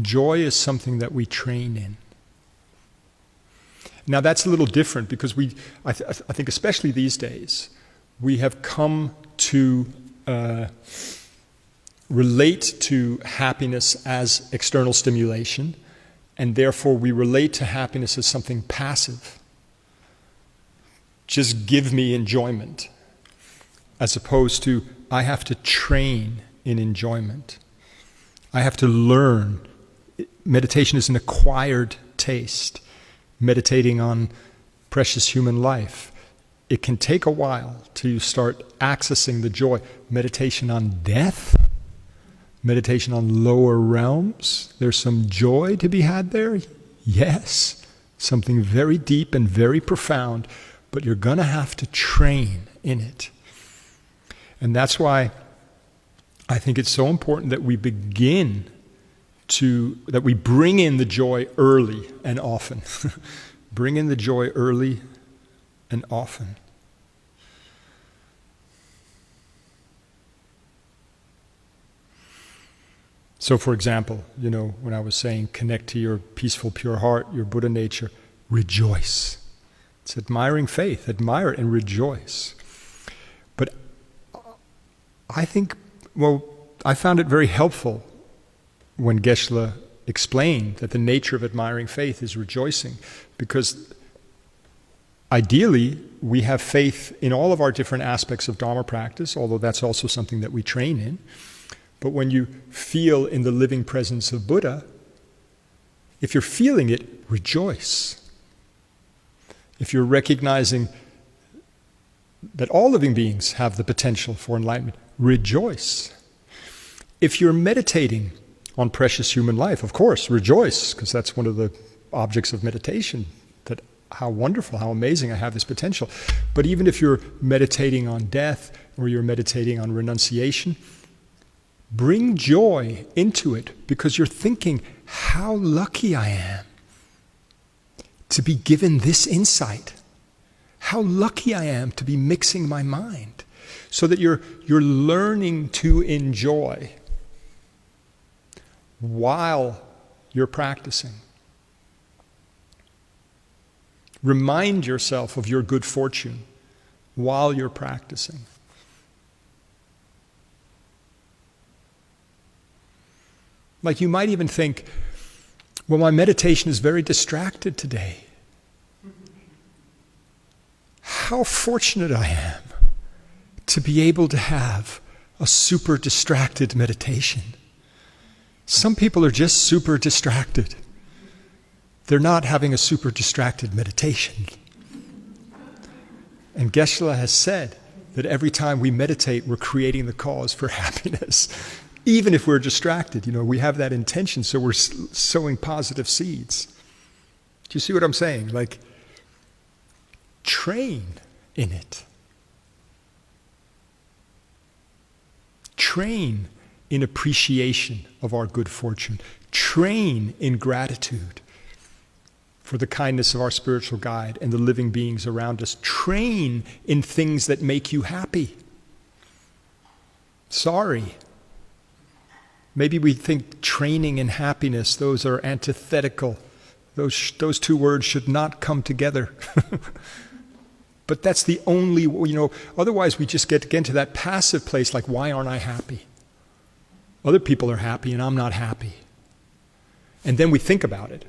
Joy is something that we train in. Now that's a little different because I think especially these days, we have come to relate to happiness as external stimulation, and therefore we relate to happiness as something passive. Just give me enjoyment, as opposed to I have to train in enjoyment. I have to learn. Meditation is an acquired taste. Meditating on precious human life. It can take a while till you start accessing the joy. Meditation on death, meditation on lower realms, there's some joy to be had there. Yes, something very deep and very profound, but you're going to have to train in it. And that's why I think it's so important that we that we bring in the joy early and often. Bring in the joy early and often. So for example, when I was saying connect to your peaceful, pure heart, your Buddha nature, rejoice. It's admiring faith, admire it and rejoice. But I think, I found it very helpful when Geshe explained that the nature of admiring faith is rejoicing, because ideally we have faith in all of our different aspects of Dharma practice, although that's also something that we train in. But when you feel in the living presence of Buddha, if you're feeling it, rejoice. If you're recognizing that all living beings have the potential for enlightenment, rejoice. If you're meditating on precious human life, of course, rejoice, because that's one of the objects of meditation, that how wonderful, how amazing I have this potential. But even if you're meditating on death or you're meditating on renunciation, bring joy into it, because you're thinking, how lucky I am to be given this insight. How lucky I am to be mixing my mind, so that you're learning to enjoy while you're practicing. Remind yourself of your good fortune while you're practicing. Like you might even think, well, my meditation is very distracted today. How fortunate I am to be able to have a super distracted meditation. Some people are just super distracted. They're not having a super distracted meditation. And Geshe has said that every time we meditate, we're creating the cause for happiness. Even if we're distracted, we have that intention, so we're sowing positive seeds. Do you see what I'm saying? Like, train in it. Train in appreciation of our good fortune. Train in gratitude for the kindness of our spiritual guide and the living beings around us. Train in things that make you happy. Sorry. Maybe we think training and happiness, those are antithetical. Those two words should not come together. But that's the only, otherwise we just get into that passive place like, why aren't I happy? Other people are happy and I'm not happy. And then we think about it,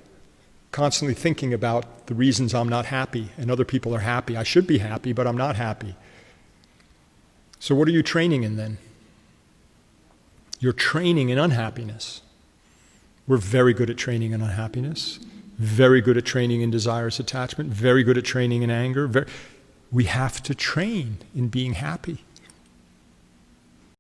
constantly thinking about the reasons I'm not happy, and other people are happy. I should be happy, but I'm not happy. So what are you training in then? You're training in unhappiness. We're very good at training in unhappiness, very good at training in desirous attachment, very good at training in anger. We have to train in being happy.